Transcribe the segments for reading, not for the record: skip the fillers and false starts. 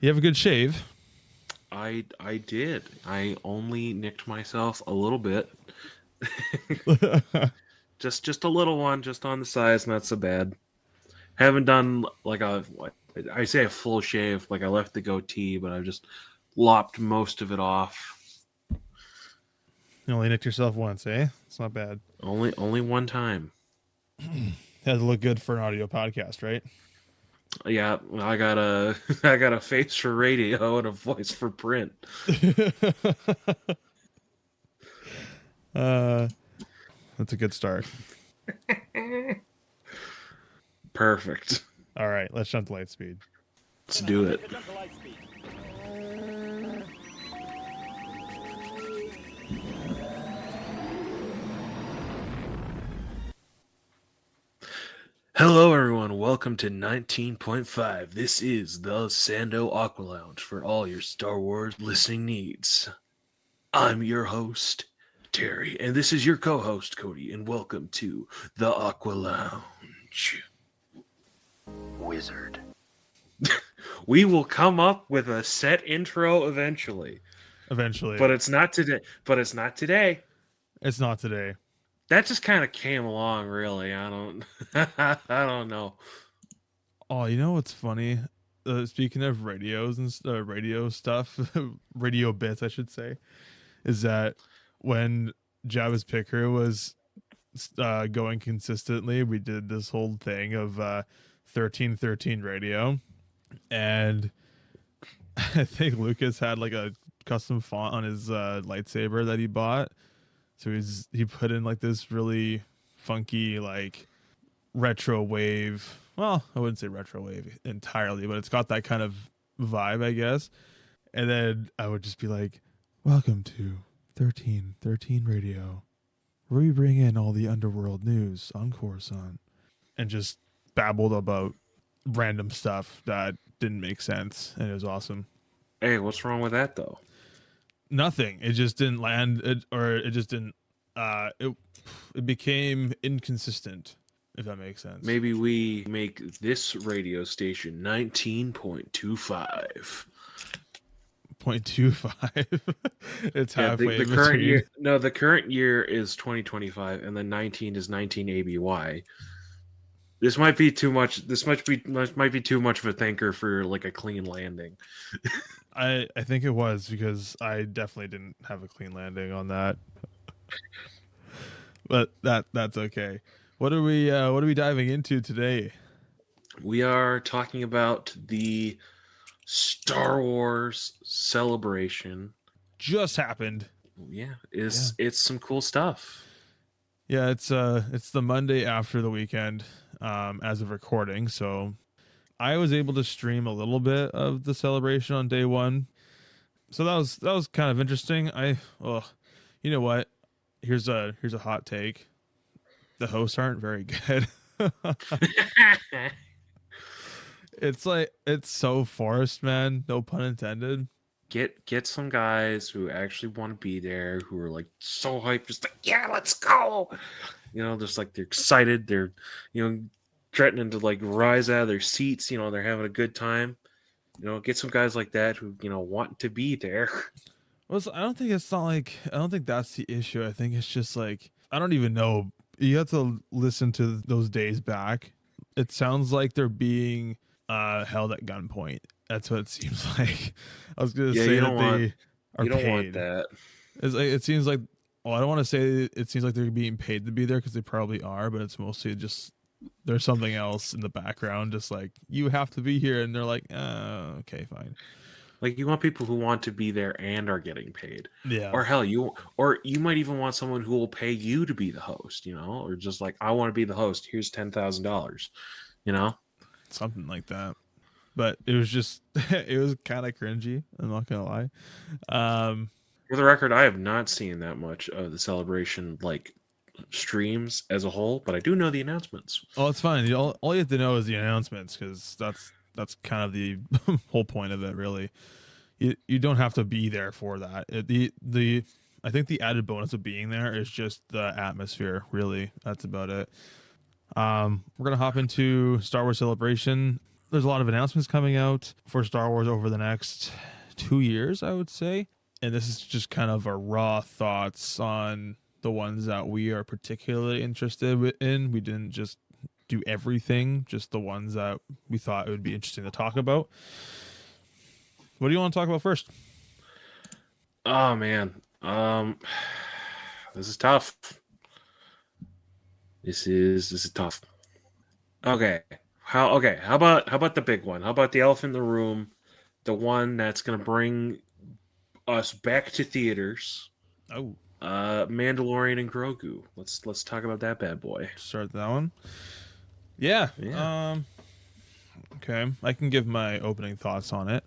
You have a good shave. I did. I only nicked myself a little bit. Just a little one, just on the sides, not so bad. Haven't done like I say a full shave, like I left the goatee, but I've just lopped most of it off. You only nicked yourself once, eh? It's not bad. Only one time. Has to look good for an audio podcast, right? Yeah, I got a I got a face for radio and a voice for print. That's a good start. Perfect. All right, let's jump to light speed. Let's do it. Hello, everyone. Welcome to 19.5. This is the Sando Aqua Lounge for all your Star Wars listening needs. I'm your host, Terry, and this is your co-host, Cody, and welcome to the Aqua Lounge. Wizard. We will come up with a set intro eventually. But it's not today. It's not today. That just kind of came along, really. I don't know. Oh, you know what's funny? Speaking of radios and radio stuff, radio bits, I should say, is that when Jabba's Picker was going consistently, we did this whole thing of 1313 radio, and I think Lucas had like a custom font on his lightsaber that he bought. So he put in like this really funky like retro wave. Well, I wouldn't say retro wave entirely, but it's got that kind of vibe, I guess. And then I would just be like, "Welcome to 1313 Radio, where we bring in all the underworld news on Coruscant," and just babbled about random stuff that didn't make sense, and it was awesome. Hey, what's wrong with that though? Nothing. It just didn't land, it just didn't. It became inconsistent, if that makes sense. Maybe we make this radio station 19.25. 0.25. It's halfway. The current year. No, the current year is 2025, and then 19 is 19 ABY. This might be too much. This might be too much of a thinker for like a clean landing. I think it was, because I definitely didn't have a clean landing on that. But that's okay. What are we diving into today? We are talking about the Star Wars celebration. Just happened. Yeah, it's some cool stuff. Yeah, it's the Monday after the weekend, as of recording, so I was able to stream a little bit of the celebration on day one. So that was kind of interesting. You know what? Here's a hot take. The hosts aren't very good. It's so forced, man. No pun intended. Get some guys who actually want to be there, who are like so hyped, just like, yeah, let's go. You know, just like they're excited. They're, threatening to like rise out of their seats. They're having a good time. Get some guys like that who, want to be there. Well, I don't think that's the issue. I think it's just like, I don't even know. You have to listen to those days back. It sounds like they're being held at gunpoint. That's what it seems like. I was going to say that they are paid. You don't want that. It seems like, well, I don't want to say it seems like they're being paid to be there, because they probably are, but it's mostly just there's something else in the background, just like, you have to be here, and they're like, okay, fine. Like, you want people who want to be there and are getting paid. Yeah. Or hell, you might even want someone who will pay you to be the host, or just like, I want to be the host. Here's $10,000, Something like that. But it was just, it was kind of cringy. I'm not going to lie. For the record, I have not seen that much of the celebration, like, streams as a whole, but I do know the announcements. Oh, it's fine. All you have to know is the announcements, because that's kind of the whole point of it, really. You don't have to be there for that. I think the added bonus of being there is just the atmosphere, really. That's about it. We're gonna hop into Star Wars Celebration. there's a lot of announcements coming out for Star Wars over the next 2 years, I would say. And this is just kind of our raw thoughts on the ones that we are particularly interested in. We didn't just do everything, just the ones that we thought it would be interesting to talk about. What do you want to talk about first? Oh man, this is tough. This is tough. Okay, how about the big one? How about the elephant in the room, the one that's gonna bring us back to theaters? Oh, Mandalorian and Grogu. Let's talk about that bad boy. start that one. Yeah. Okay, I can give my opening thoughts on it.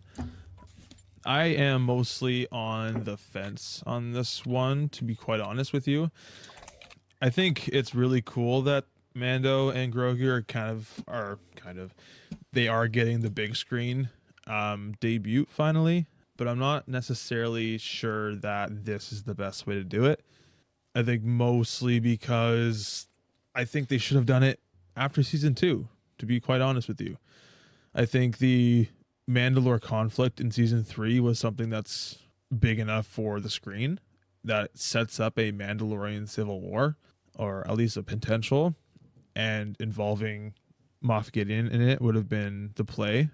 I am mostly on the fence on this one, to be quite honest with you. I think it's really cool that Mando and Grogu they are getting the big screen debut finally, but I'm not necessarily sure that this is the best way to do it. I think mostly because I think they should have done it after season 2, to be quite honest with you. I think the Mandalore conflict in season 3 was something that's big enough for the screen that sets up a Mandalorian civil war, or at least a potential, and involving Moff Gideon in it would have been the play.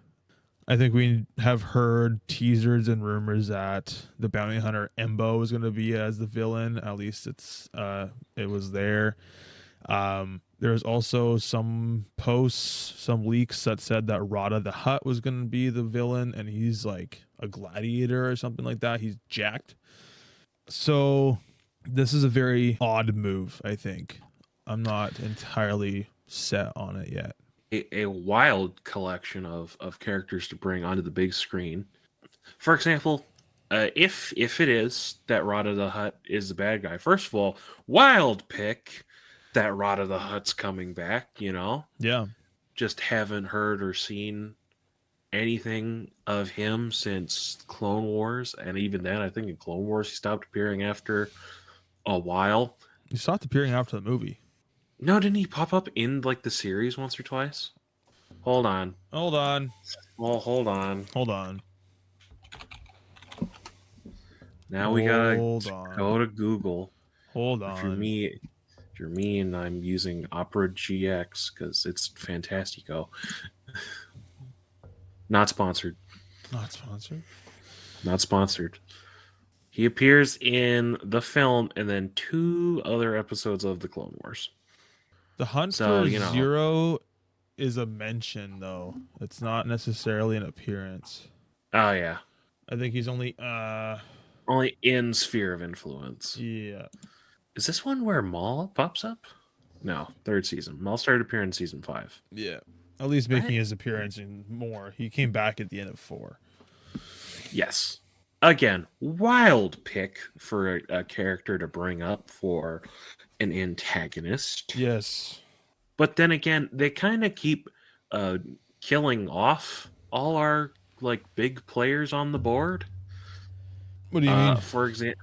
I think we have heard teasers and rumors that the bounty hunter Embo is going to be as the villain. At least it was there. There's also some posts, some leaks that said that Rada the Hutt was going to be the villain, and he's like a gladiator or something like that. He's jacked. So this is a very odd move, I think. I'm not entirely set on it yet. A wild collection of characters to bring onto the big screen. For example, if it is that Rada the Hutt is the bad guy, first of all, wild pick that Rada the Hutt's coming back, you know? Yeah. Just haven't heard or seen anything of him since Clone Wars, and even then, I think in Clone Wars he stopped appearing after a while. He stopped appearing after the movie. No, didn't he pop up in like the series once or twice? Hold on. Hold on. Well, hold on. Hold on. Now we gotta on. go to Google. Hold If you're me, and I'm using Opera GX because it's fantastico. Not sponsored. Not sponsored. Not sponsored. He appears in the film and then 2 other episodes of the Clone Wars. The hunt for Zero is a mention, though. It's not necessarily an appearance. Oh yeah. I think he's only in Sphere of Influence. Yeah. Is this one where Maul pops up? No, 3rd season. Maul started appearing in season 5. Yeah. At least making his appearance in more. He came back at the end of 4. Yes. Again, wild pick for a character to bring up for an antagonist. Yes. But then again, they kind of keep killing off all our like big players on the board. What do you mean? For example,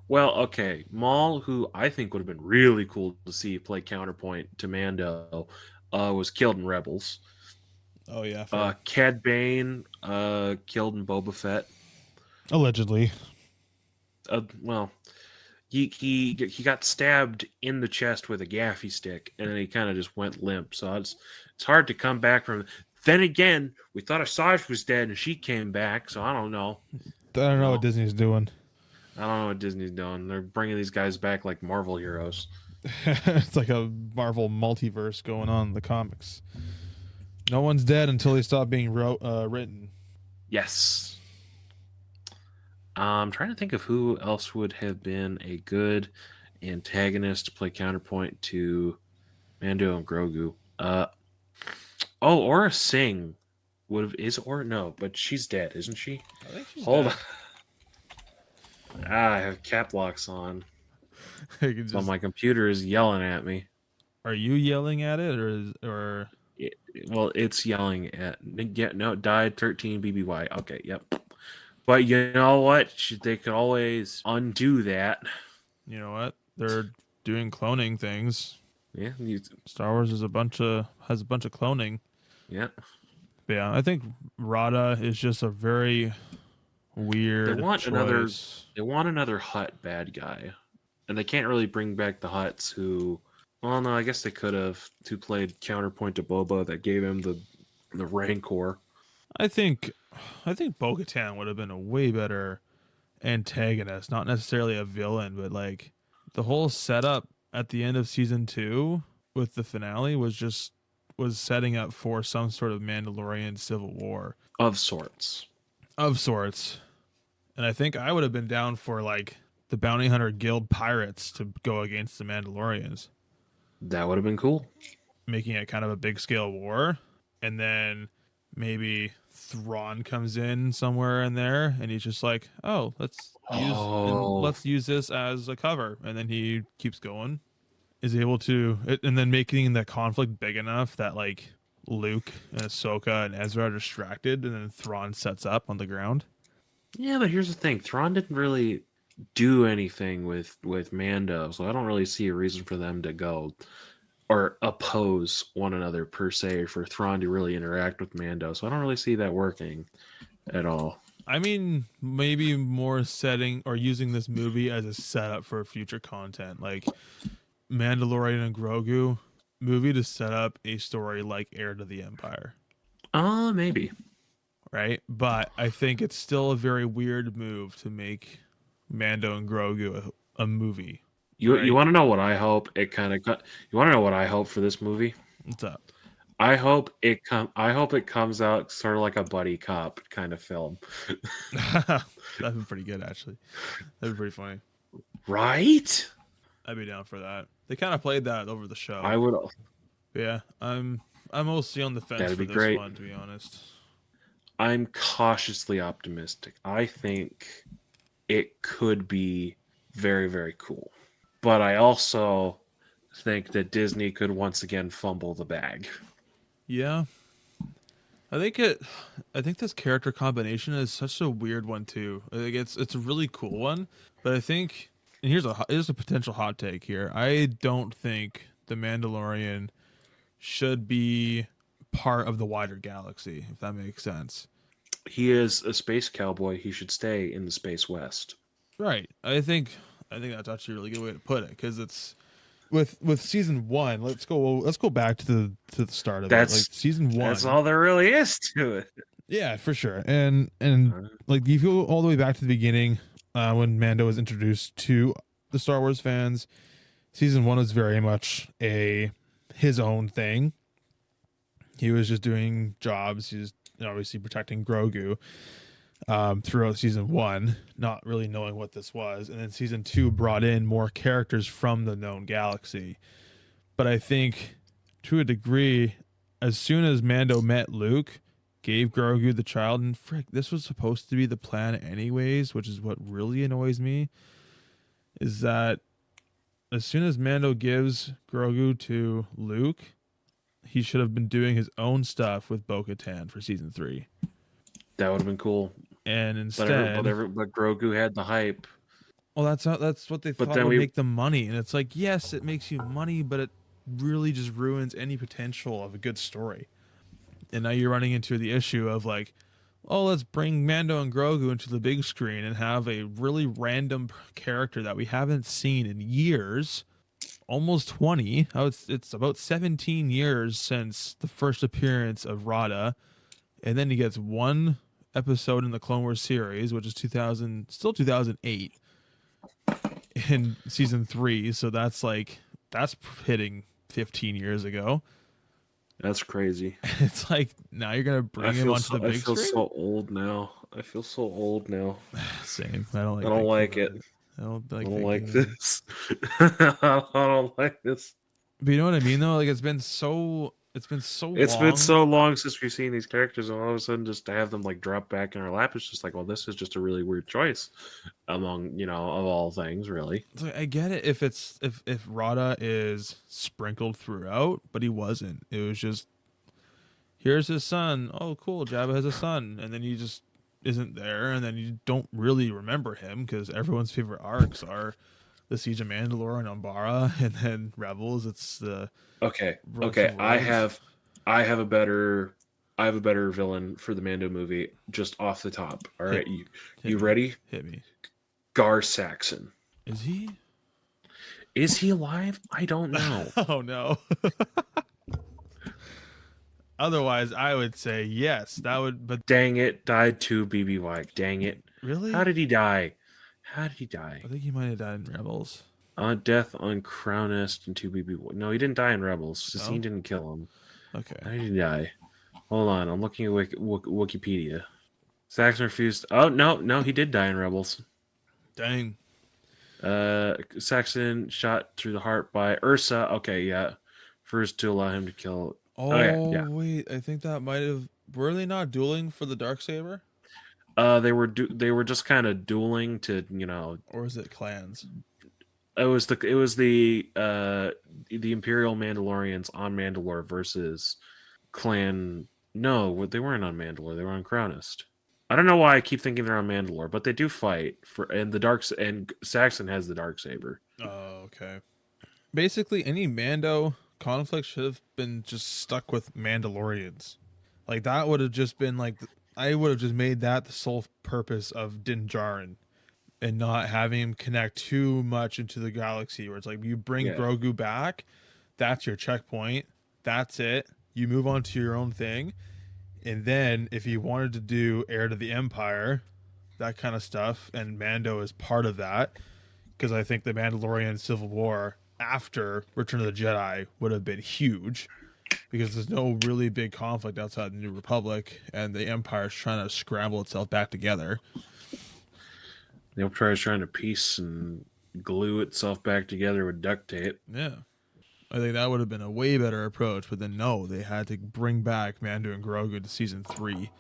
well, okay, Maul, who I think would have been really cool to see play counterpoint to Mando, was killed in Rebels. Oh yeah. Cad Bane killed in Boba Fett. Allegedly. Well, he got stabbed in the chest with a gaffy stick, and then he kind of just went limp. So it's hard to come back from. Then again, we thought Asajj was dead, and she came back. So I don't know. I don't know what Disney's doing. I don't know what Disney's doing. They're bringing these guys back like Marvel heroes. It's like a Marvel multiverse going on in the comics. No one's dead until they stop being written. Yes. I'm trying to think of who else would have been a good antagonist to play counterpoint to Mando and Grogu. Aura Singh would have no, but she's dead, isn't she? I think she's Hold dead. on. I have cap locks on. Just... So my computer is yelling at me. Are you yelling at it or? Well, it's yelling at. No, died 13 BBY. Okay, yep. But you know what? They could always undo that. You know what? They're doing cloning things. Yeah. Star Wars has a bunch of cloning. Yeah. But yeah, I think Rada is just a very weird choice. They want another Hutt bad guy, and they can't really bring back the Hutts who. Well, no, I guess they could have. Who played counterpoint to Boba that gave him the Rancor. I think Bo-Katan would have been a way better antagonist, not necessarily a villain, but like the whole setup at the end of season 2 with the finale was setting up for some sort of Mandalorian civil war of sorts. And I think I would have been down for like the Bounty Hunter Guild pirates to go against the Mandalorians. That would have been cool. Making it kind of a big scale war, and then maybe Thrawn comes in somewhere in there, and he's just like, "Oh, let's use this as a cover," and then he keeps going, is able to, and then making the conflict big enough that like Luke and Ahsoka and Ezra are distracted, and then Thrawn sets up on the ground. Yeah, but here's the thing: Thrawn didn't really do anything with Mando, so I don't really see a reason for them to go or oppose one another per se, for Thrawn to really interact with Mando. So I don't really see that working at all. I mean, maybe more setting or using this movie as a setup for future content, like Mandalorian and Grogu movie to set up a story like Heir to the Empire. Maybe. Right? But I think it's still a very weird move to make Mando and Grogu a movie. You want to know what I hope it kind of got? You want to know what I hope for this movie? What's up? I hope it comes out sort of like a buddy cop kind of film. That'd be pretty good, actually. That'd be pretty funny. Right? I'd be down for that. They kind of played that over the show. I would. Yeah, I'm mostly on the fence for this one, to be honest. I'm cautiously optimistic. I think it could be very, very cool. But I also think that Disney could once again fumble the bag. Yeah. I think this character combination is such a weird one too. I think it's a really cool one, but I think, and here's a potential hot take here. I don't think the Mandalorian should be part of the wider galaxy, if that makes sense. He is a space cowboy. He should stay in the space west. Right. I think that's actually a really good way to put it, because it's with season 1. Let's go back to the start of it. Like season 1. That's all there really is to it. Yeah, for sure. And like you go all the way back to the beginning, when Mando was introduced to the Star Wars fans. Season 1 was very much his own thing. He was just doing jobs. He was obviously protecting Grogu throughout season 1, not really knowing what this was. And then season 2 brought in more characters from the known galaxy. But I think to a degree, as soon as Mando met Luke, gave Grogu the child, and frick, this was supposed to be the plan anyways, which is what really annoys me, is that as soon as Mando gives Grogu to Luke, he should have been doing his own stuff with Bo-Katan for season 3. That would have been cool. And instead, but Grogu had the hype. Well, that's what they thought would make them money, and it's like, yes, it makes you money, but it really just ruins any potential of a good story. And now you're running into the issue of like, oh, let's bring Mando and Grogu into the big screen and have a really random character that we haven't seen in years, almost 20. It's about 17 years since the first appearance of Rada, and then he gets one episode in the Clone Wars series, which is 2008 in season 3. So that's hitting 15 years ago. That's crazy. It's like now you're gonna bring him onto the big screen. I feel so old now. Same. I don't like it. I don't like this. I don't like this. But you know what I mean, though. Like it's been so long since we've seen these characters, and all of a sudden, just to have them like drop back in our lap, it's just like, well, this is just a really weird choice among of all things, really. So I get it if Rada is sprinkled throughout, but he wasn't. It was just, here's his son. Oh, cool, Jabba has a son, and then he just isn't there, and then you don't really remember him because everyone's favorite arcs are the Siege of Mandalore and Umbara, and then Rebels. It's the okay. I have a better I have a better villain for the Mando movie just off the top. All right, you ready? Hit me. Gar Saxon. Is he? Is he alive? I don't know. Oh no. Otherwise, I would say yes. That would, but Dang it, died to BBY. Dang it. really? How did he die? How did he die? I think he might have died in Rebels. Death on Crown Nest and 2BB1. No, he didn't die in Rebels. Sassine Oh? didn't kill him. Okay. How did he die? Hold on, I'm looking at Wikipedia. Saxon refused. Oh, no, he did die in Rebels. Dang. Saxon shot through the heart by Ursa. Okay, yeah. First to allow him to kill. Oh, yeah. wait. I think that might have. Were they not dueling for the Darksaber? They were just kind of dueling to, Or is it clans? It was the Imperial Mandalorians on Mandalore versus Clan. No, they weren't on Mandalore. They were on Crownest. I don't know why I keep thinking they're on Mandalore, but they do fight and Saxon has the Darksaber. Oh, okay. Basically, any Mando conflict should have been just stuck with Mandalorians. Like that would have just been like I would have just made that the sole purpose of Din Djarin, and not having him connect too much into the galaxy. Where it's like you bring Grogu back, that's your checkpoint. That's it. You move on to your own thing. And then if you wanted to do Heir to the Empire, that kind of stuff, and Mando is part of that, because I think the Mandalorian Civil War after Return of the Jedi would have been huge, because there's no really big conflict outside the New Republic, and the Empire is trying to scramble itself back together. The Empire is trying to piece and glue itself back together with duct tape. Yeah. I think that would have been a way better approach, but then no, they had to bring back Mando and Grogu to season 3,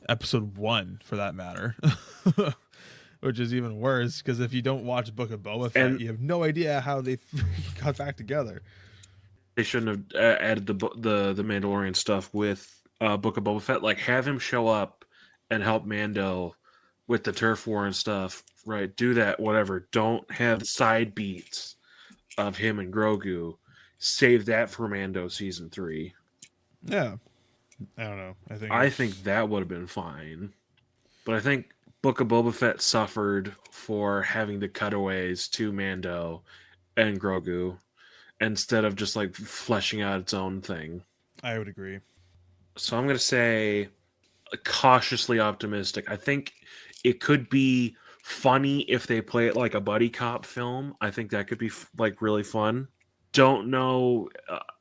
episode 1 for that matter, which is even worse because if you don't watch Book of Boba Fett, you have no idea how they got back together. They shouldn't have added the Mandalorian stuff with Book of Boba Fett. Like have him show up and help Mando with the turf war and stuff. Right? Do that. Whatever. Don't have side beats of him and Grogu. Save that for Mando season 3. Yeah, I don't know. I think that would have been fine, but I think Book of Boba Fett suffered for having the cutaways to Mando and Grogu instead of just like fleshing out its own thing. I would agree. So I'm gonna say cautiously optimistic. I think it could be funny if they play it like a buddy cop film. I think that could be like really fun. Don't know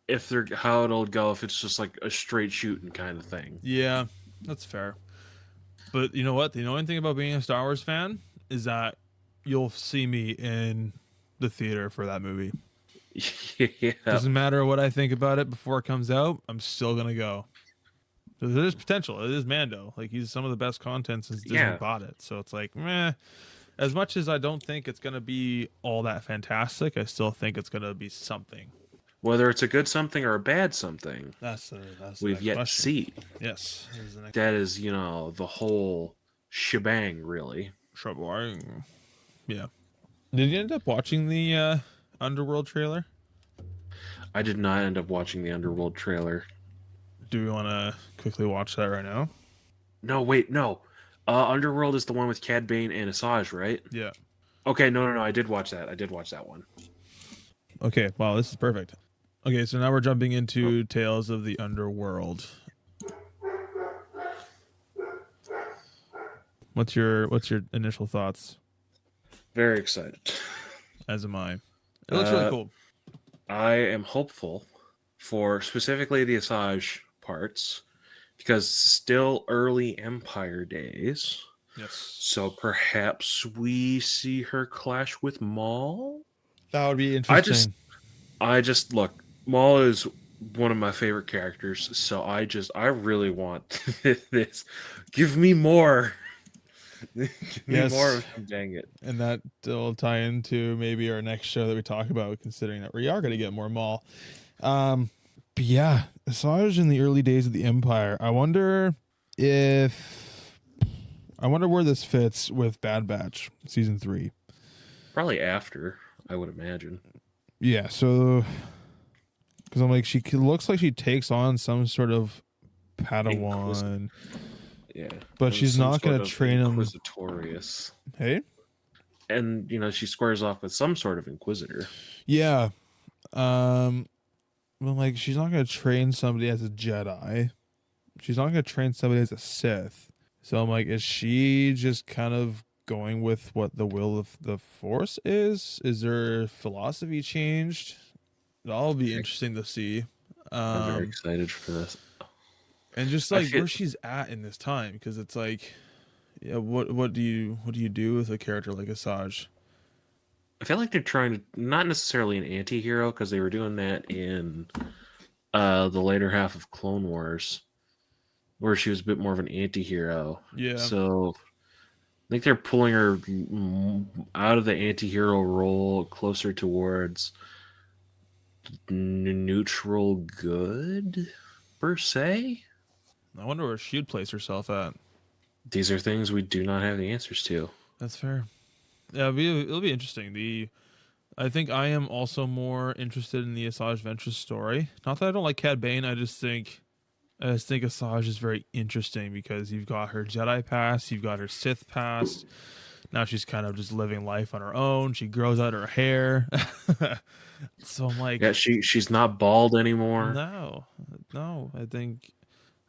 if how it'll go if it's just like a straight shooting kind of thing. Yeah, that's fair. But you know what? The annoying thing about being a Star Wars fan is that you'll see me in the theater for that movie. Yeah. Doesn't matter what I think about it before it comes out. I'm still gonna go. There's potential. It is Mando. Like he's some of the best content since Disney bought it. So it's like, meh. As much as I don't think it's going to be all that fantastic, I still think it's going to be something. Whether it's a good something or a bad something, that's we've yet to see. Yes. That is, the whole shebang, really. Shebang. Yeah. Did you end up watching the Underworld trailer? I did not end up watching the Underworld trailer. Do we want to quickly watch that right now? No, wait, no. Underworld is the one with Cad Bane and Asajj, right? Yeah. Okay, no. I did watch that. I did watch that one. Okay, wow, this is perfect. Okay, so now we're jumping into Tales of the Underworld. What's your initial thoughts? Very excited. As am I. It looks really cool. I am hopeful for specifically the Asajj parts. Because still early Empire days. Yes. So perhaps we see her clash with Maul? That would be interesting. I just look, Maul is one of my favorite characters, so I really want this. Give me more. Give me more of him, dang it. And that will tie into maybe our next show that we talk about, considering that we are going to get more Maul. But yeah, Asajj in the early days of the Empire. I wonder where this fits with Bad Batch season 3. Probably after, I would imagine. Yeah, so because I'm like she looks like she takes on some sort of Padawan. Yeah, But she's some not going sort to of train him. Inquisitorious. Hey? And, she squares off with some sort of Inquisitor. Yeah. Well, like, she's not going to train somebody as a Jedi. She's not going to train somebody as a Sith. So I'm like, is she just kind of going with what the will of the Force is? Is her philosophy changed? That'll be interesting to see. I'm very excited for this. And just like where she's at in this time, because it's like, yeah, what do you do with a character like HUZZAH? I feel like they're trying to, not necessarily an anti-hero, because they were doing that in the later half of Clone Wars, where she was a bit more of an anti-hero. Yeah. So I think they're pulling her out of the anti-hero role closer towards neutral good, per se. I wonder where she'd place herself at. These are things we do not have the answers to. That's fair. Yeah, it'll be interesting. I think I am also more interested in the HUZZAH Ventress story. Not that I don't like Cad Bane, I just think HUZZAH is very interesting because you've got her Jedi past, you've got her Sith past. Now she's kind of just living life on her own. She grows out her hair. So I'm like, yeah, she's not bald anymore. No. I think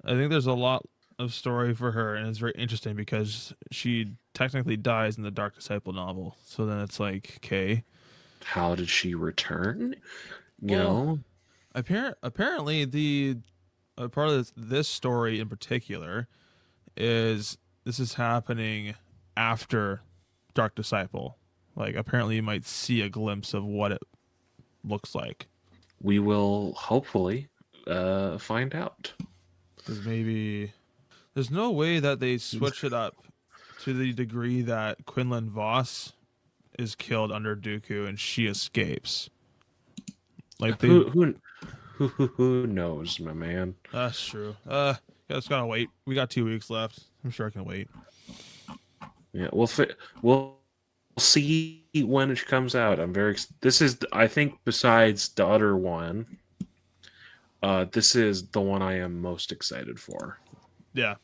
there's a lot of story for her, and it's very interesting because she technically dies in the Dark Disciple novel. So then it's like, okay, how did she return? You know, apparently the part of this story in particular is this is happening after Dark Disciple. Like, apparently you might see a glimpse of what it looks like. We will hopefully find out. Because maybe there's no way that they switch it up to the degree that Quinlan Voss is killed under Dooku and she escapes. Like who knows, my man? That's true. Just gotta wait. We got 2 weeks left. I'm sure I can wait. Yeah, we'll see when it comes out. This is, I think, besides the other one, this is the one I am most excited for. Yeah,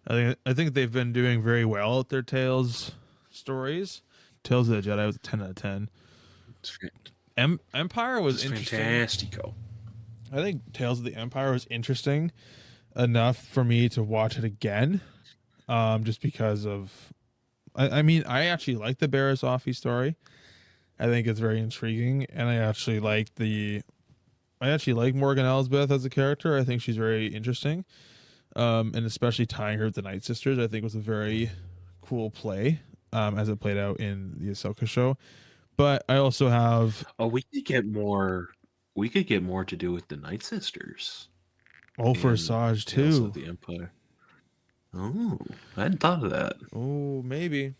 I think they've been doing very well at their Tales stories. Tales of the Jedi was a 10 out of 10. Empire was interesting. Fantastico. I think Tales of the Empire was interesting enough for me to watch it again, just because of. I mean, I actually like the Barriss Offee story. I think it's very intriguing, and I actually like Morgan Elsbeth as a character. I think she's very interesting, and especially tying her with the Night Sisters, I think was a very cool play, as it played out in the Ahsoka show. But I also have. Oh, we could get more. We could get more to do with the Night Sisters. Oh, for HUZZAH too. The Empire. Oh, I hadn't thought of that. Oh, maybe.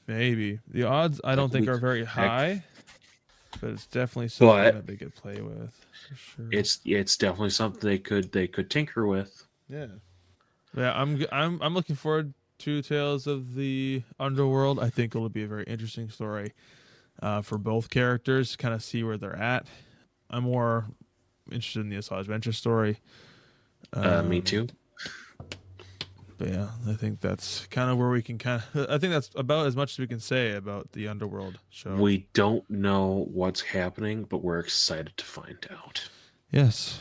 The odds I don't think are very high, but it's definitely something that they could play with. For sure. It's definitely something they could tinker with. Yeah. I'm looking forward to Tales of the Underworld. I think it'll be a very interesting story for both characters. Kind of see where they're at. I'm more interested in the HUZZAH Ventress story. Me too. But yeah, I think that's kind of where we can I think that's about as much as we can say about the Underworld show. We don't know what's happening, but we're excited to find out. Yes.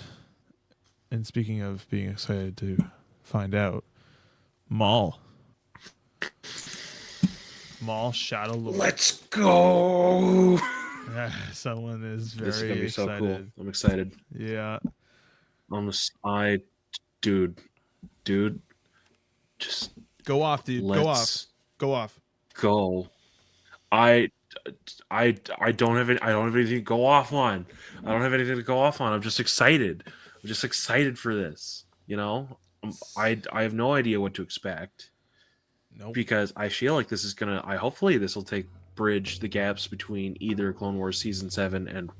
And speaking of being excited to find out, Maul Shadow Lord. Let's go! Someone is very This is gonna be excited. so cool. I'm excited. Yeah. On the side, dude, just go off, dude. Go off. Go. I don't have anything to go off on. I'm just excited. I'm just excited for this. You know, I have no idea what to expect. Nope. Because I feel like this is gonna. Hopefully this will bridge the gaps between either Clone Wars season 7 and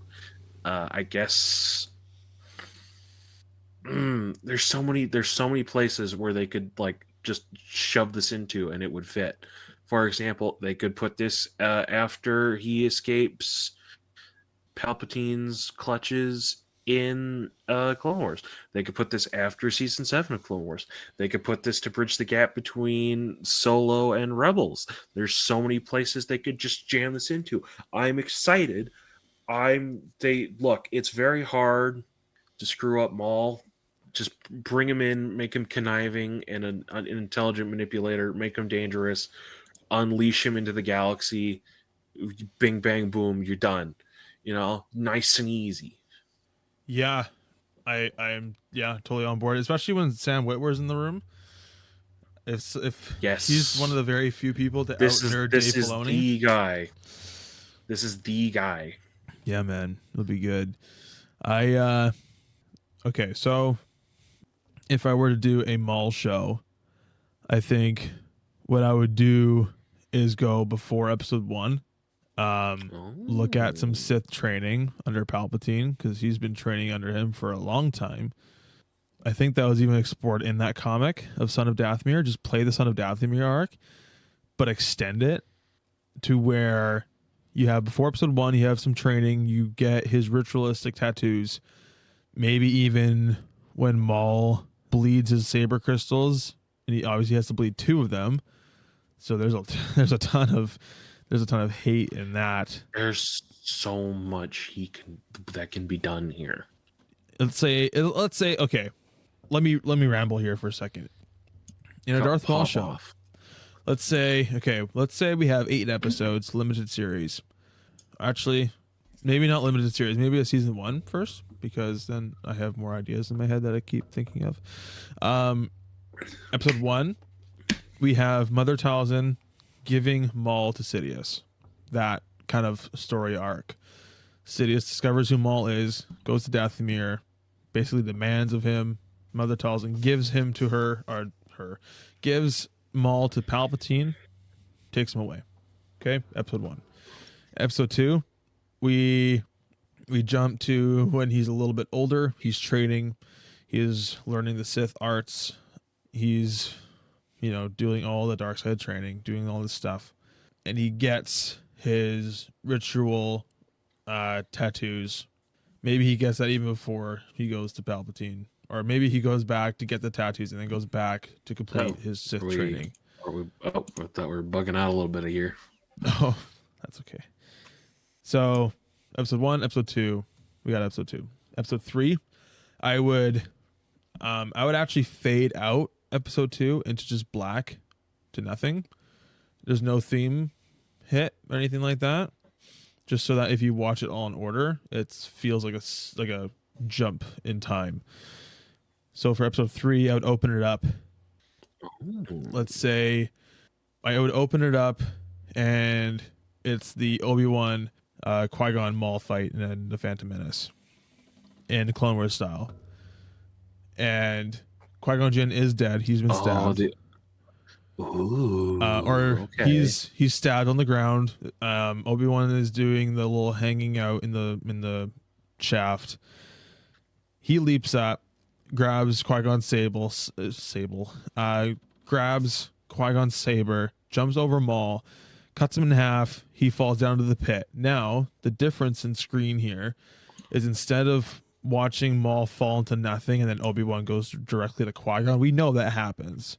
I guess. There's so many places where they could just shove this into and it would fit. For example, they could put this after he escapes Palpatine's clutches in Clone Wars. They could put this after season 7 of Clone Wars. They could put this to bridge the gap between Solo and Rebels. There's so many places they could just jam this into. I'm excited. Look, it's very hard to screw up Maul. Just bring him in, make him conniving and an intelligent manipulator, make him dangerous, unleash him into the galaxy. Bing, bang, boom, you're done. Nice and easy. Yeah, I'm totally on board, especially when Sam Witwer's in the room. If Yes, he's one of the very few people to out nerd Dave Filoni. This is the guy. Yeah, man, it'll be good. Okay, so if I were to do a Maul show, I think what I would do is go before episode 1. Look at some Sith training under Palpatine, because he's been training under him for a long time. I think that was even explored in that comic of Son of Dathomir. Just play the Son of Dathomir arc, but extend it to where you have before episode 1, you have some training, you get his ritualistic tattoos, maybe even when Maul bleeds his saber crystals, and he obviously has to bleed 2 of them. So there's a ton of hate in that. There's so much that can be done here. Let's say okay. Let me ramble here for a second. In a Darth Maul show. Let's say we have 8 episodes, limited series. Actually, maybe not limited series, maybe a season 1 first, because then I have more ideas in my head that I keep thinking of. Episode 1, we have Mother Talzin giving Maul to Sidious. That kind of story arc. Sidious discovers who Maul is, goes to Dathomir, basically demands of him. Mother Talzin gives him to her, gives Maul to Palpatine, takes him away. Okay, episode 1. Episode 2, we jump to when he's a little bit older. He's training. He is learning the Sith arts. He's, doing all the dark side training, doing all this stuff. And he gets his ritual tattoos. Maybe he gets that even before he goes to Palpatine. Or maybe he goes back to get the tattoos and then goes back to complete his Sith training. I thought we were bugging out a little bit here. Oh, that's okay. So, episode 1, episode 2, we got episode 2. Episode 3, I would actually fade out episode 2 into just black to nothing. There's no theme hit or anything like that. Just so that if you watch it all in order, it feels like a jump in time. So for episode 3, I would open it up. Let's say I would open it up and it's the Obi-Wan Qui Gon Maul fight and then the Phantom Menace in Clone Wars style. And Qui Gon Jinn is dead. He's been stabbed. He's stabbed on the ground. Obi-Wan is doing the little hanging out in the shaft. He leaps up, grabs Qui-Gon's grabs Qui-Gon's saber, jumps over Maul, cuts him in half. He falls down to the pit. Now, the difference in screen here is instead of watching Maul fall into nothing and then Obi-Wan goes directly to Qui-Gon, we know that happens.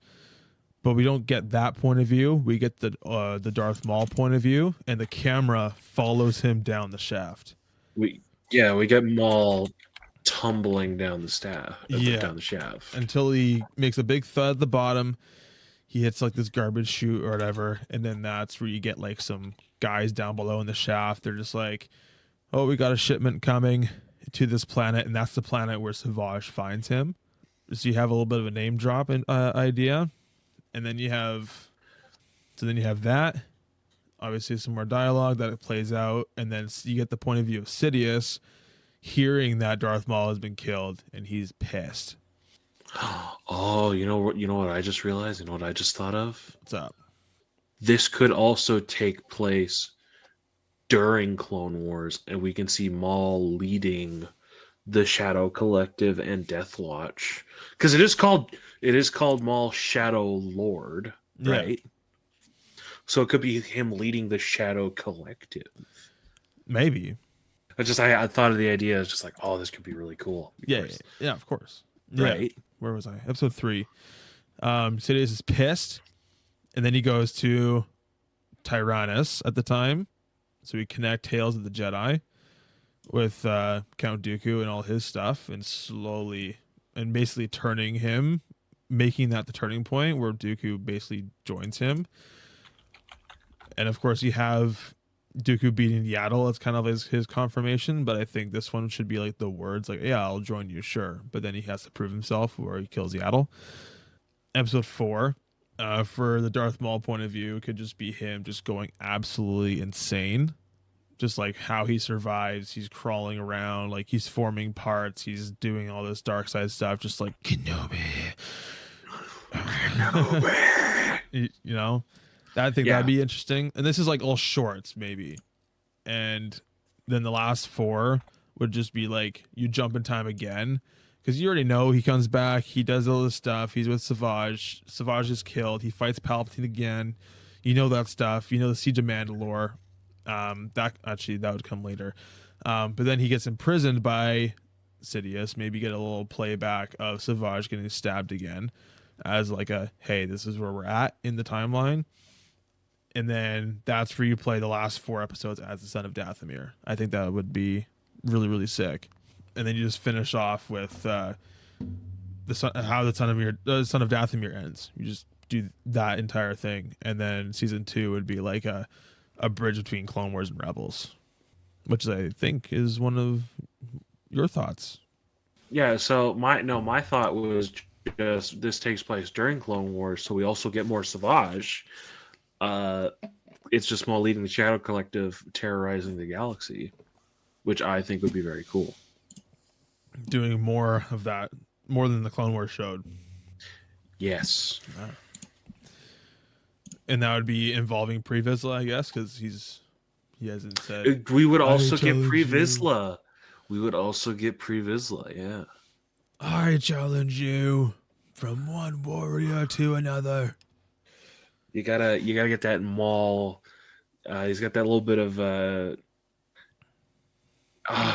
But we don't get that point of view. We get the Darth Maul point of view, and the camera follows him down the shaft. We get Maul tumbling down the shaft until he makes a big thud at the bottom. He hits like this garbage chute or whatever, and then that's where you get like some guys down below in the shaft. They're just like, "Oh, we got a shipment coming to this planet," and that's the planet where Savage finds him. So you have a little bit of a name drop idea. And then you have that. Obviously, some more dialogue that it plays out, and then you get the point of view of Sidious, hearing that Darth Maul has been killed, and he's pissed. Oh, you know what I just realized? You know what I just thought of? What's up? This could also take place during Clone Wars, and we can see Maul leading the Shadow Collective and Death Watch, because it is called Maul Shadow Lord, right? Yeah. So it could be him leading the Shadow Collective. Maybe. I thought of the idea. It's just like, oh, this could be really cool. Yeah, of course. Right. Yeah. Where was I? Episode 3. Sidious is pissed, and then he goes to Tyrannus at the time, so we connect Tales of the Jedi with Count Dooku and all his stuff, and slowly and basically turning him, making that the turning point where Dooku basically joins him. And of course, you have Dooku beating Yaddle. It's kind of his confirmation, but I think this one should be like the words like, yeah, I'll join you, sure. But then he has to prove himself where he kills Yaddle. Episode 4, for the Darth Maul point of view, could just be him just going absolutely insane. Just like how he survives. He's crawling around, like he's forming parts. He's doing all this dark side stuff, just like Kenobi. you know? I think that'd be interesting. And this is like all shorts, maybe. And then the last 4 would just be like you jump in time again. Because you already know he comes back. He does all this stuff. He's with Savage. Savage is killed. He fights Palpatine again. You know that stuff. You know the Siege of Mandalore. That would come later. But then he gets imprisoned by Sidious. Maybe get a little playback of Savage getting stabbed again. As like a, hey, this is where we're at in the timeline. And then that's where you play the last 4 episodes as the son of Dathomir. I think that would be really, really sick. And then you just finish off with how the son of Dathomir ends. You just do that entire thing, and then season 2 would be like a bridge between Clone Wars and Rebels, which I think is one of your thoughts. Yeah. So my thought was just this takes place during Clone Wars, so we also get more Savage. It's just Maul leading the Shadow Collective, terrorizing the galaxy, which I think would be very cool. Doing more of that, more than the Clone Wars showed. Yes. And that would be involving Pre Vizsla, I guess, because he hasn't said. We would also get Pre Vizsla. We would also get Pre Vizsla, yeah. I challenge you from one warrior to another. You gotta get that Maul. He's got that little bit of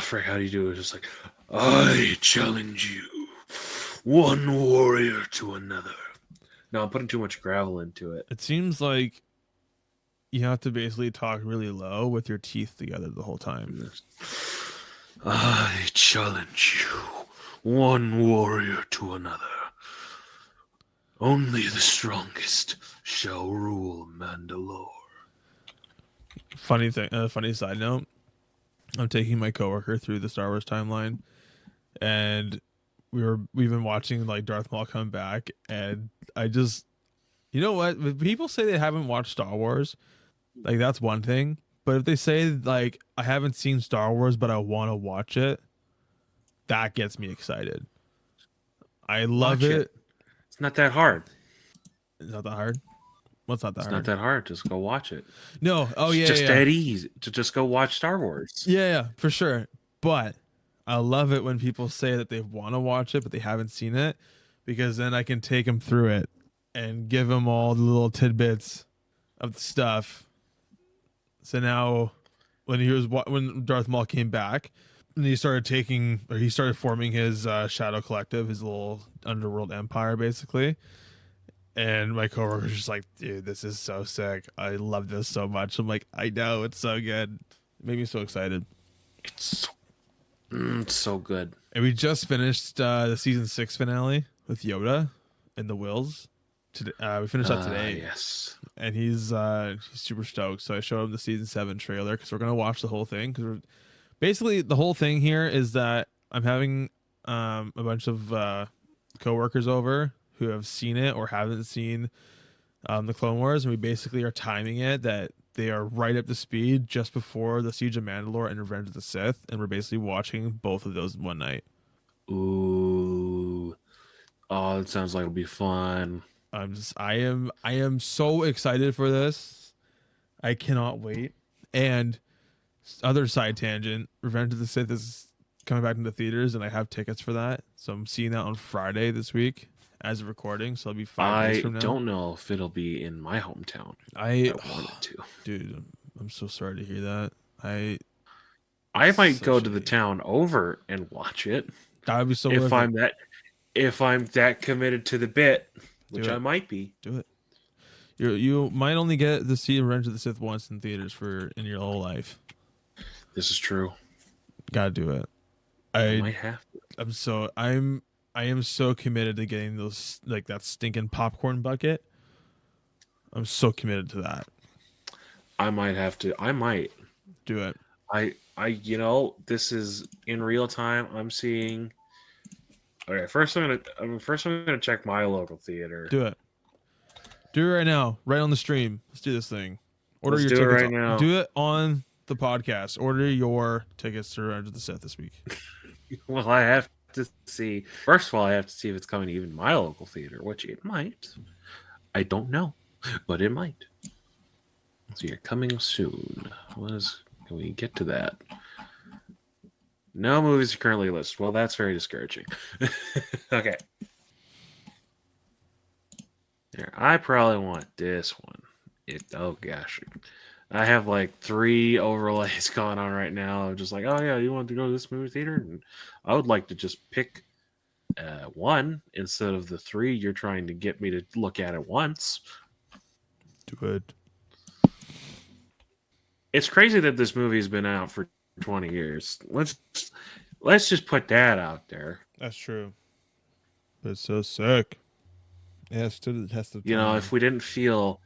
frick, how do you do it? It's just like, I challenge you, one warrior to another. No, I'm putting too much gravel into it. It seems like you have to basically talk really low with your teeth together the whole time. I challenge you, one warrior to another. Only the strongest shall rule Mandalore. Funny side note. I'm taking my coworker through the Star Wars timeline, and we've been watching like Darth Maul come back, and I just, you know what? When people say they haven't watched Star Wars, like that's one thing. But if they say like I haven't seen Star Wars but I want to watch it, that gets me excited. I love it. It's not that hard. It's not that hard. What's not that hard? It's not that hard. Just go watch it. No. Oh yeah. Just that easy to just go watch Star Wars. Yeah, for sure. But I love it when people say that they want to watch it but they haven't seen it, because then I can take them through it and give them all the little tidbits of the stuff. So now, when Darth Maul came back, and he started forming his Shadow Collective, his little underworld empire, basically. And my coworker's just like, dude, this is so sick. I love this so much. I'm like, I know, it's so good. It made me so excited. It's so good. And we just finished the season 6 finale with Yoda and the Wills. We finished that today. Yes. And he's super stoked. So I showed him the season 7 trailer because we're gonna watch the whole thing. Because basically the whole thing here is that I'm having a bunch of coworkers over who have seen it or haven't seen the Clone Wars, and we basically are timing it that they are right up to speed just before the Siege of Mandalore and Revenge of the Sith, and we're basically watching both of those in one night. Ooh. Oh, it sounds like it'll be fun. I am so excited for this. I cannot wait. And other side tangent, Revenge of the Sith is coming back into theaters, and I have tickets for that. So I'm seeing that on Friday this week as a recording. So it'll be 5 days from now. I don't know if it'll be in my hometown. I want it to. Dude, I'm so sorry to hear that. I might go Such to the a town over and watch it That'd be so if worth it. if I'm that committed to the bit, which Do I it. might be. Do it. You might only get to see Revenge of the Sith once in theaters in your whole life. This is true. Gotta do it. I might have to. I am so committed to getting those, like, that stinking popcorn bucket. I'm so committed to that. I might have to. I might. Do it. This is in real time. I'm seeing. Okay, first I'm gonna check my local theater. Do it. Do it right now, right on the stream. Let's do this thing. Let's do it right now. Do it on the podcast. Order your tickets to Revenge of the Sith this week. Well, I have to see. First of all, I have to see if it's coming to even my local theater, which it might. I don't know, but it might. So you're coming soon. Can we get to that? No movies are currently listed. Well, that's very discouraging. Okay. Here, I probably want this one. Oh gosh. I have like 3 overlays going on right now. I'm just like, oh yeah, you want to go to this movie theater? And I would like to just pick one instead of the 3 you're trying to get me to look at at once. Do it. It's crazy that this movie's been out for 20 years. Let's just put that out there. That's true. But it's so sick. Yeah, it stood the test of time. You know, if we didn't feel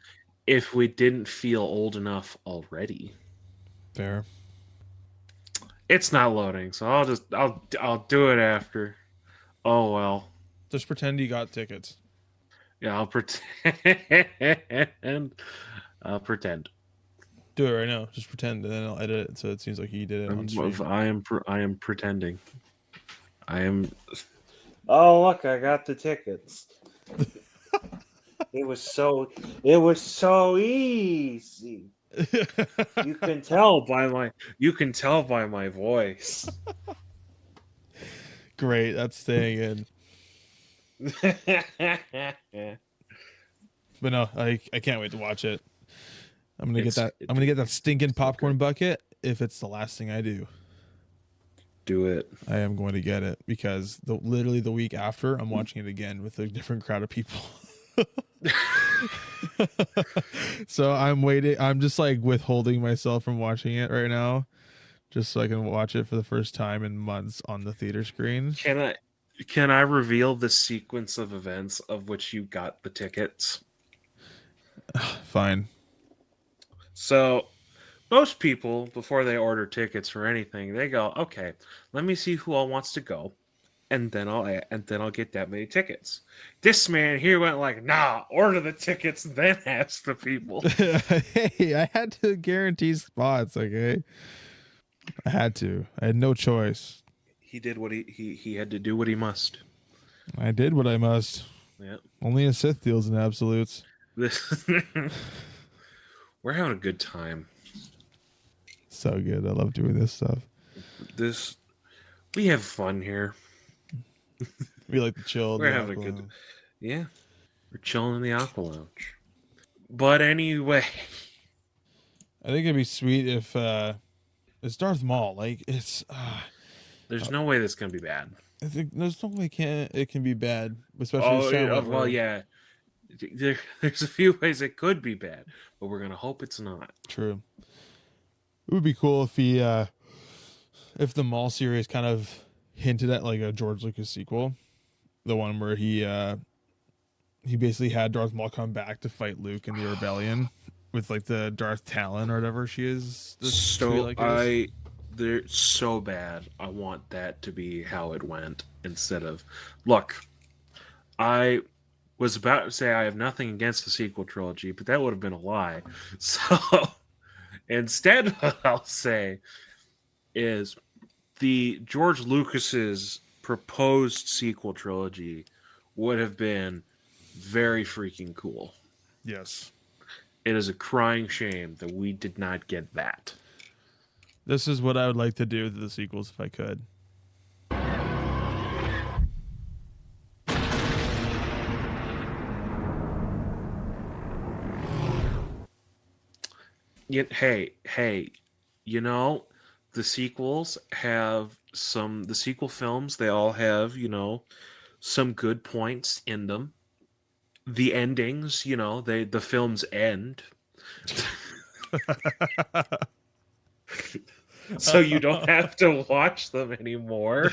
old enough already. Fair. It's not loading, so I'll do it after. Oh well. Just pretend you got tickets. Yeah, I'll pretend. I'll pretend. Do it right now. Just pretend, and then I'll edit it so it seems like you did it on stream. I am pretending. I am. Oh look! I got the tickets. It was so easy. You can tell by my voice. Great, that's staying in. But no, I can't wait to watch it. I'm gonna get that stinking popcorn bucket if it's the last thing I do. Do it. I am going to get it because literally the week after I'm watching it again with a different crowd of people. So I'm waiting. I'm just like withholding myself from watching it right now, just so I can watch it for the first time in months on the theater screen. Can I reveal the sequence of events of which you got the tickets? Fine. So, most people, before they order tickets for anything, they go, "Okay, let me see who all wants to go, and then I'll get that many tickets." This man here went like, "Nah, order the tickets, then ask the people." Hey, I had to guarantee spots. Okay, I had to. I had no choice. He did what he had to do what he must. I did what I must. Yeah. Only a Sith deals in absolutes. We're having a good time. So good. I love doing this stuff. We have fun here. We like to chill. We're having a good. Yeah, we're chilling in the Aqua Lounge. But anyway, I think it'd be sweet if it's Darth Maul. Like it's. There's no way this can be bad. I think there's no way it can be bad, especially. Well, yeah. There's a few ways it could be bad, but we're gonna hope it's not. True. It would be cool if if the Maul series kind of hinted at like a George Lucas sequel, the one where he basically had Darth Maul come back to fight Luke in the rebellion with like the Darth Talon or whatever she is. They're so bad. I want that to be how it went instead of look. I was about to say I have nothing against the sequel trilogy, but that would have been a lie. So instead, what I'll say is the George Lucas's proposed sequel trilogy would have been very freaking cool. Yes. It is a crying shame that we did not get that. This is what I would like to do with the sequels if I could. Hey, you know, the sequels have the sequel films, they all have, some good points in them. The endings, the films end. So you don't have to watch them anymore.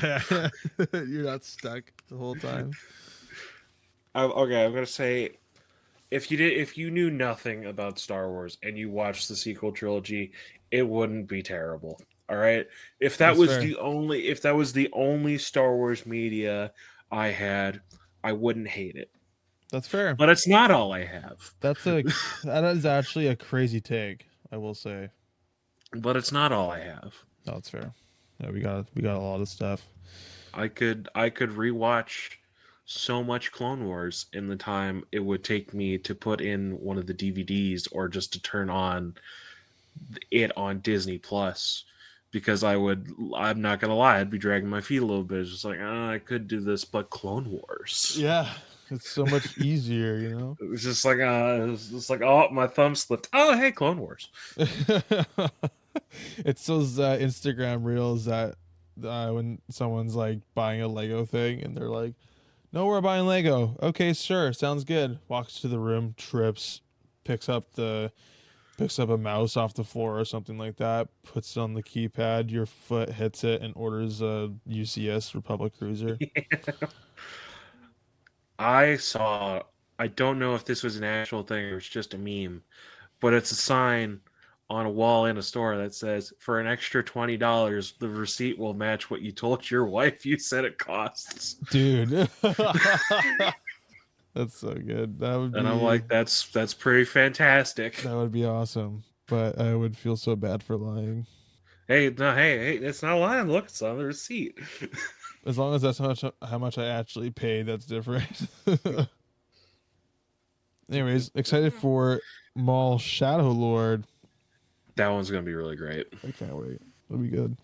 You're not stuck the whole time. Okay, I'm gonna say, if you knew nothing about Star Wars and you watched the sequel trilogy, it wouldn't be terrible. All right, if that That's was fair. the only Star Wars media I had, I wouldn't hate it. That's fair. But it's not all I have. That is actually a crazy take, I will say. But it's not all I have. No, that's fair. Yeah, we got a lot of stuff. I could rewatch so much Clone Wars in the time it would take me to put in one of the DVDs or just to turn on it on Disney Plus, because I'm not gonna lie, I'd be dragging my feet a little bit. It's just like, I could do this, but Clone Wars. Yeah, it's so much easier, you know. It was just like, oh, my thumb slipped. Oh, hey, Clone Wars. It's those Instagram reels that when someone's like buying a Lego thing and they're like, "No, we're buying Lego." Okay, sure, sounds good. Walks to the room, trips, picks up a mouse off the floor or something like that, puts it on the keypad, your foot hits it, and orders a UCS Republic Cruiser. I don't know if this was an actual thing or it's just a meme, but it's a sign on a wall in a store that says, for an extra $20, the receipt will match what you told your wife you said it costs. Dude. That's so good. And I'm like, that's pretty fantastic. That would be awesome. But I would feel so bad for lying. Hey, it's not lying. Look, it's on the receipt. As long as that's how much I actually paid, that's different. Anyways, excited for Maul Shadow Lord. That one's gonna be really great. I can't wait. It'll be good.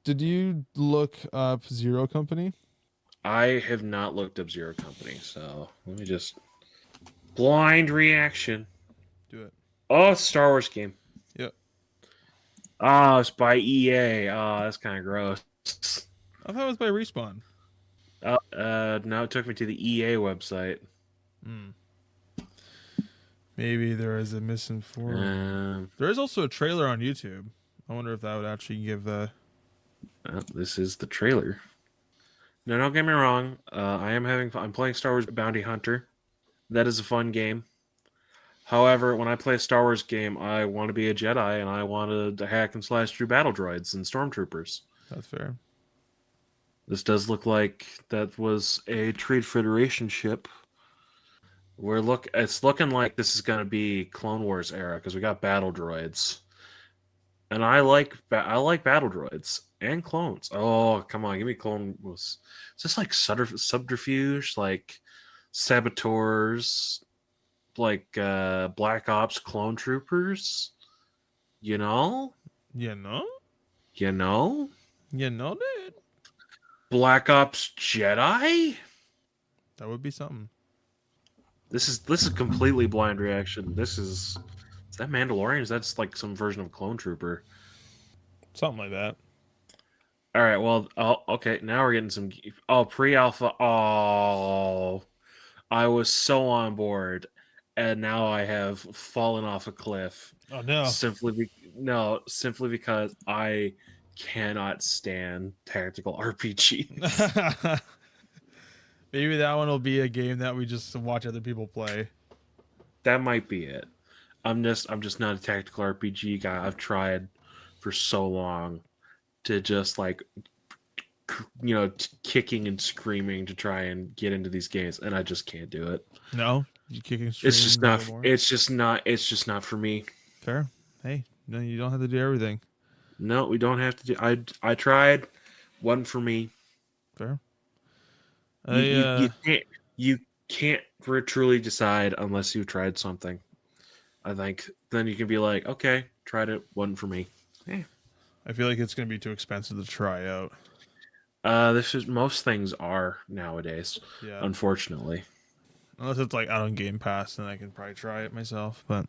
Did you look up Zero Company? I have not looked up Zero Company, so let me just blind reaction. Do it. Oh, it's a Star Wars game. Yep. Oh, it's by EA. Oh, that's kind of gross. I thought it was by Respawn. No, it took me to the EA website. Maybe there is a misinformed. There is also a trailer on YouTube. I wonder if that would actually give the. This is the trailer. No, don't get me wrong. I'm playing Star Wars Bounty Hunter. That is a fun game. However, when I play a Star Wars game, I want to be a Jedi and I want to hack and slash through battle droids and stormtroopers. That's fair. This does look like that was a Trade Federation ship. It's looking like this is going to be Clone Wars era because we got battle droids, and I like battle droids and clones. Oh, come on, give me clone. Is this like subterfuge, like saboteurs, like Black Ops clone troopers? You know, dude. Black Ops Jedi. That would be something. This is completely blind reaction. Is that Mandalorian? Is that like some version of Clone Trooper? Something like that. All right. Well, okay. Now we're getting some. Pre-alpha. Oh, I was so on board, and now I have fallen off a cliff. Oh no! Simply because I cannot stand tactical RPGs. Maybe that one will be a game that we just watch other people play. That might be it. I'm just not a tactical RPG guy. I've tried for so long to just kicking and screaming to try and get into these games, and I just can't do it. No, you kicking and screaming. It's just not for me. Fair. Hey, no, you don't have to do everything. No, we don't have to do. I tried. Wasn't for me. Fair. You can't truly decide unless you've tried something. I think then you can be like, okay, tried it, wasn't for me. Yeah. I feel like it's going to be too expensive to try out. Most things are nowadays. Yeah. Unfortunately. Unless it's like out on Game Pass, then I can probably try it myself. But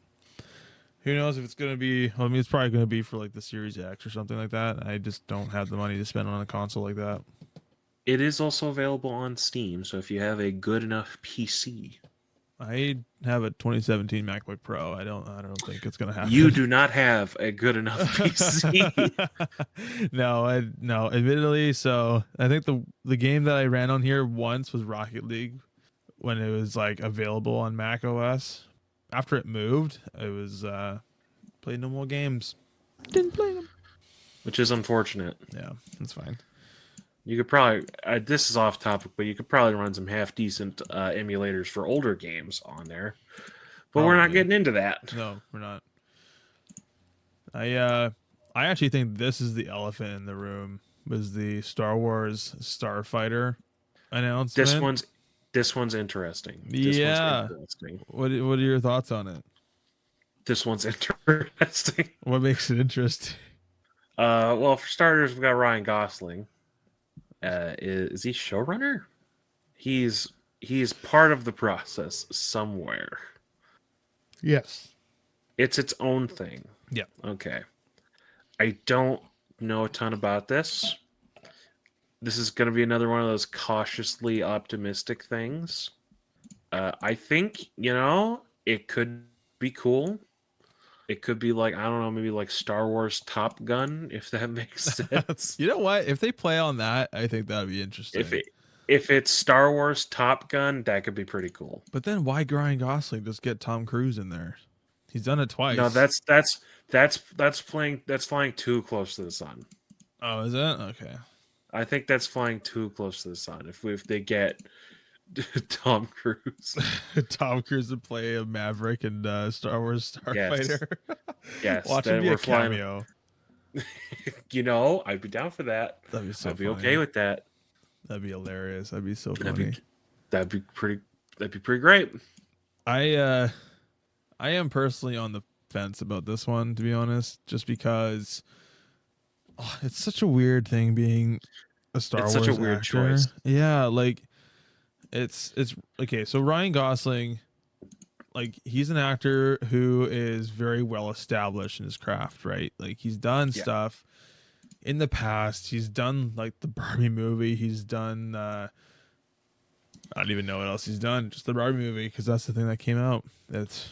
Who knows if it's gonna be? I mean, it's probably gonna be for like the Series X or something like that. I just don't have the money to spend on a console like that. It is also available on Steam, so if you have a good enough PC. I have a 2017 MacBook Pro. I don't think it's gonna happen. You do not have a good enough PC. No, admittedly. So I think the game that I ran on here once was Rocket League when it was like available on Mac OS. After it moved, it was played no more games. Didn't play them. Which is unfortunate. Yeah, that's fine. You could probably, this is off topic, but you could probably run some half decent emulators for older games on there. But we're not getting into that. No, we're not. I actually think this is the elephant in the room. Was the Star Wars Starfighter announcement? This one's interesting. Yeah. What are your thoughts on it? This one's interesting. What makes it interesting? Well, for starters, we've got Ryan Gosling. Is he showrunner? He's part of the process somewhere. Yes. It's its own thing. Yeah. Okay. I don't know a ton about this. This is going to be another one of those cautiously optimistic things. I think, it could be cool. It could be like, I don't know, maybe like Star Wars Top Gun, if that makes sense. You know what? If they play on that, I think that'd be interesting. If it's Star Wars Top Gun, that could be pretty cool. But then why Ryan Gosling? Just get Tom Cruise in there. He's done it twice. No, that's flying too close to the sun. Oh, is it? Okay. I think that's flying too close to the sun. If they get Tom Cruise, Tom Cruise to play a Maverick and Star Wars Starfighter. Yes, watch him be a cameo. I'd be down for that. That'd be so. I'd be okay with that. That'd be hilarious. That'd be so funny. That'd be pretty great. I am personally on the fence about this one, to be honest, just because it's such a weird thing being a Star Wars such a weird actor. choice. Yeah, like it's okay. So Ryan Gosling, like, he's an actor who is very well established in his craft, right? Like, he's done stuff in the past. He's done like the Barbie movie. He's done I don't even know what else he's done. Just the Barbie movie, because that's the thing that came out. That's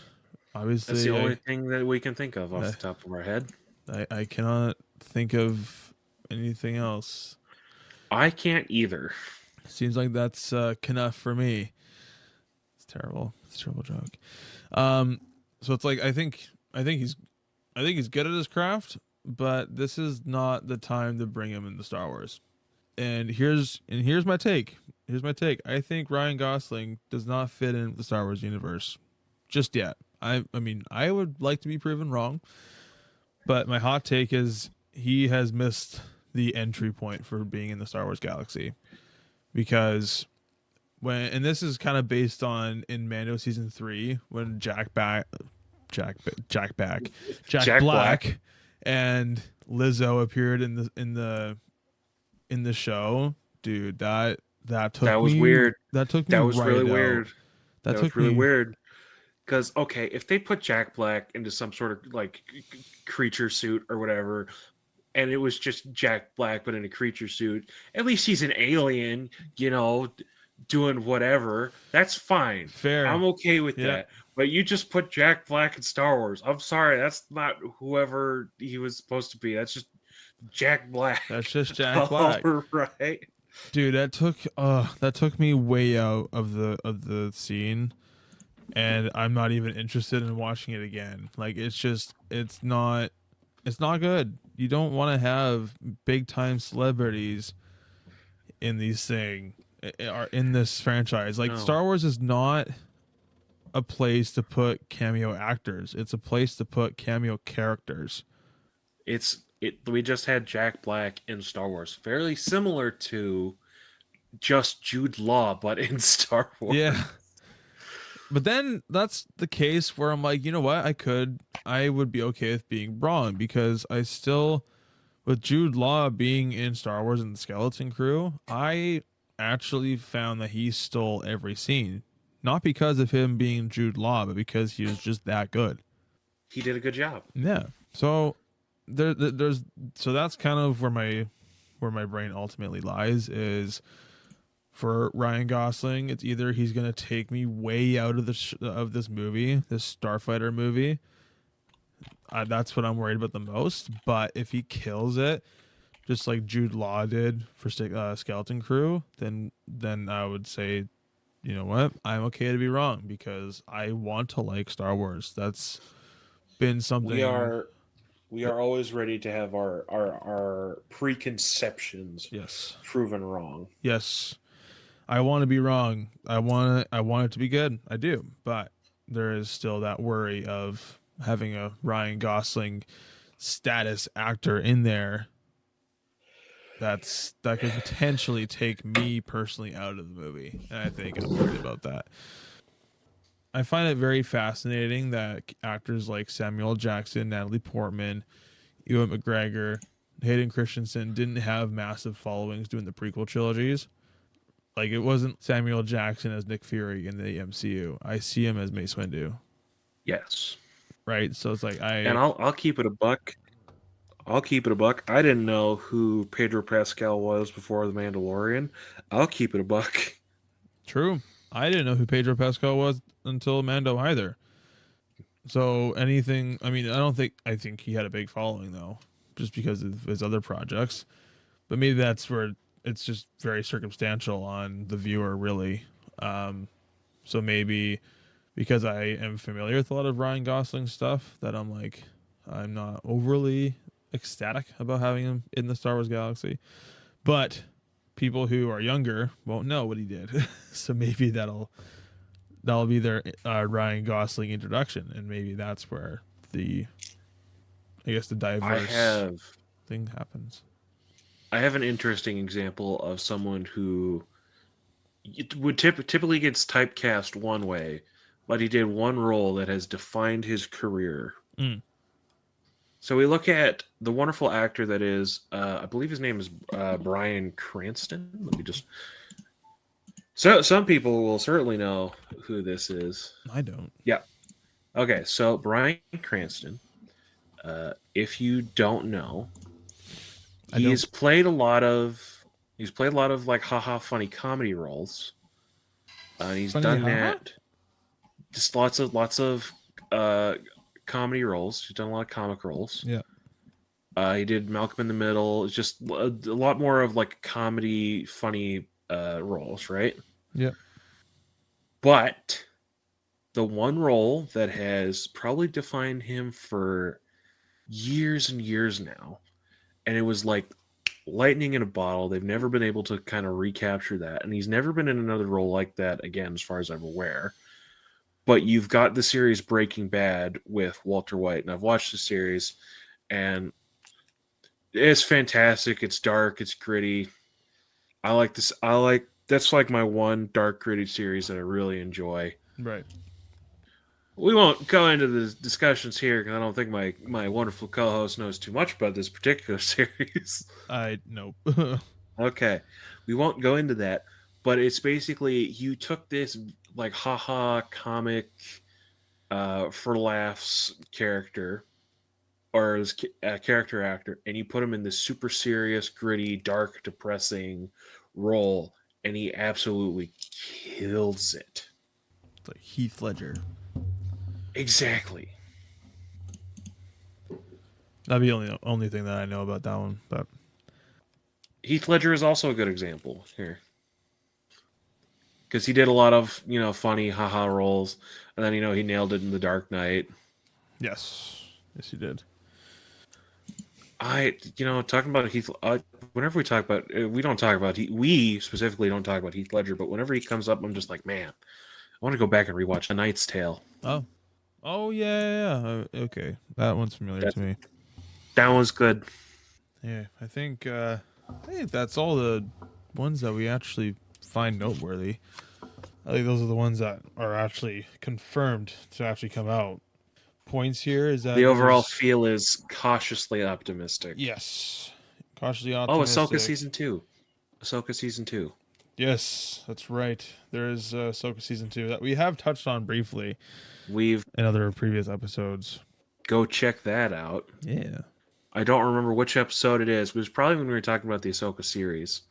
obviously that's the only thing that we can think of off the top of our head. I cannot think of anything else. I can't either. Seems like that's enough for me. It's terrible. It's a terrible joke. So it's like I think he's good at his craft, but this is not the time to bring him into Star Wars. And here's my take. Here's my take. I think Ryan Gosling does not fit in the Star Wars universe just yet. I mean, I would like to be proven wrong, but my hot take is he has missed the entry point for being in the Star Wars galaxy, because and this is kind of based on in Mando season 3 when Jack Black and Lizzo appeared in the show. Dude, that was weird. That took me. That was right really out. weird. That was really weird. Because if they put Jack Black into some sort of like creature suit or whatever, and it was just Jack Black but in a creature suit, at least he's an alien, doing whatever. That's fine. Fair. I'm okay with that. But you just put Jack Black in Star Wars. I'm sorry, that's not whoever he was supposed to be. That's just Jack Black. That's just Jack Black. Right. Dude, that took me way out of the scene, and I'm not even interested in watching it again. Like, it's not good. You don't want to have big time celebrities in these things, or in this franchise. Like, no. Star Wars is not a place to put cameo actors. It's a place to put cameo characters. We just had Jack Black in Star Wars, fairly similar to just Jude Law, but in Star Wars. Yeah. But then that's the case where I'm like, you know what? I would be okay with being wrong, because I still, with Jude Law being in Star Wars and the Skeleton Crew, I actually found that he stole every scene. Not because of him being Jude Law, but because he was just that good. he did a good job. Yeah. So there's so that's kind of where my brain ultimately lies is for Ryan Gosling. It's either he's gonna take me way out of of this movie, this Starfighter movie. That's what I'm worried about the most. But if he kills it, just like Jude Law did for Skeleton Crew, then I would say, you know what, I'm okay to be wrong because I want to like Star Wars. That's been something. We are always ready to have our preconceptions Yes. proven wrong. Yes. I want to be wrong. I want it to be good. I do. But there is still that worry of having a Ryan Gosling status actor in there that could potentially take me personally out of the movie. And I think I'm worried about that. I find it very fascinating that actors like Samuel Jackson, Natalie Portman, Ewan McGregor, Hayden Christensen didn't have massive followings doing the prequel trilogies. Like, it wasn't Samuel Jackson as Nick Fury in the MCU. I see him as Mace Windu. Yes. Right? So it's like And I'll keep it a buck. I didn't know who Pedro Pascal was before The Mandalorian. I'll keep it a buck. True. I didn't know who Pedro Pascal was until Mando either. So anything, I mean, I think he had a big following though, just because of his other projects. But maybe that's where it's just very circumstantial on the viewer, really. So maybe because I am familiar with a lot of Ryan Gosling stuff, that I'm not overly ecstatic about having him in the Star Wars galaxy. But people who are younger won't know what he did. So maybe that'll be their Ryan Gosling introduction, and maybe that's where the diverse thing happens. I have an interesting example of someone who would typically gets typecast one way, but he did one role that has defined his career. Mm. So we look at the wonderful actor that is, I believe his name is Bryan Cranston. Let me just. So some people will certainly know who this is. I don't. Yeah. Okay, so Bryan Cranston. If you don't know, he's played a lot of like haha funny comedy roles. He's Funny, done that. Just lots of comedy roles. He's done a lot of comic roles. Yeah. He did Malcolm in the Middle. It's just a lot more of like comedy, funny roles, right? Yeah. But the one role that has probably defined him for years and years now, and it was like lightning in a bottle. They've never been able to kind of recapture that, and he's never been in another role like that again, as far as I'm aware. But you've got the series Breaking Bad with Walter White, and I've watched the series, and it's fantastic. It's dark. It's gritty. I like this. That's like my one dark, gritty series that I really enjoy. Right. We won't go into the discussions here because I don't think my wonderful co-host knows too much about this particular series. Nope. Okay. We won't go into that, but it's basically you took this like haha comic for laughs character or as a character actor, and you put him in this super serious, gritty, dark, depressing role, and he absolutely kills it. It's like Heath Ledger. Exactly. That'd be the only thing that I know about that one. But Heath Ledger is also a good example here. Because he did a lot of, funny haha roles. And then, he nailed it in The Dark Knight. yes. Yes, he did. Talking about Heath, whenever we talk about, we specifically don't talk about Heath Ledger, but whenever he comes up, I'm just like, man, I want to go back and rewatch A Knight's Tale. Oh yeah. Okay, that one's familiar to me. That one's good. Yeah, I think that's all the ones that we actually find noteworthy. I think those are the ones that are actually confirmed to actually come out. Points here is that the overall feel is cautiously optimistic. Yes, cautiously optimistic. Oh, Ahsoka season 2. Yes, that's right. There is Ahsoka season 2 that we have touched on briefly. In other previous episodes. Go check that out. Yeah. I don't remember which episode it is, but it was probably when we were talking about the Ahsoka series.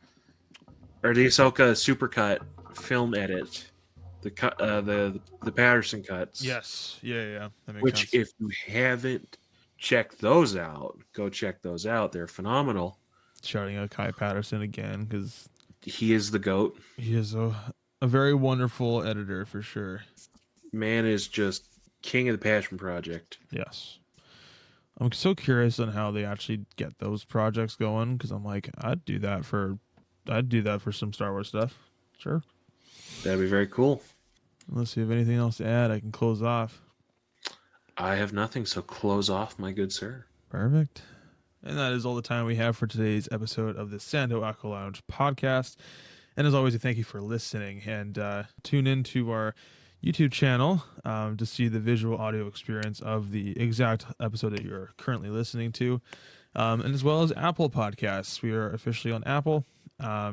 Or the Ahsoka supercut film edit. The cut, the Patterson cuts. Yes. Yeah. That makes Which, sense. if you haven't checked those out, go check those out. They're phenomenal. Shouting out Kai Patterson again, because he is the GOAT. He is a very wonderful editor for sure. Man is just king of the Passion Project. Yes. I'm so curious on how they actually get those projects going, because I'm like, I'd do that for some Star Wars stuff. Sure. That'd be very cool. Let's see if anything else to add. I can close off. I have nothing, so close off, my good sir. Perfect. And that is all the time we have for today's episode of the Sando Aqua Lounge podcast. And as always, we thank you for listening, and tune into our YouTube channel to see the visual audio experience of the exact episode that you're currently listening to, and as well as Apple Podcasts. We are officially on Apple,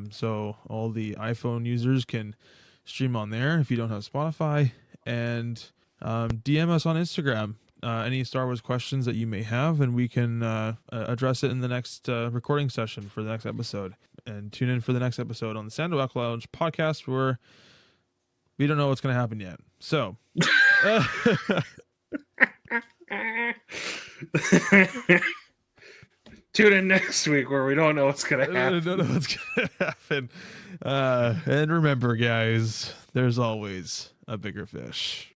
so all the iPhone users can stream on there if you don't have Spotify, and DM us on Instagram any Star Wars questions that you may have, and we can address it in the next recording session for the next episode. And tune in for the next episode on the Sando Aqua Lounge podcast, where we don't know what's going to happen yet. So, tune in next week where we don't know what's going to happen. Don't know what's going to happen. And remember, guys, there's always a bigger fish.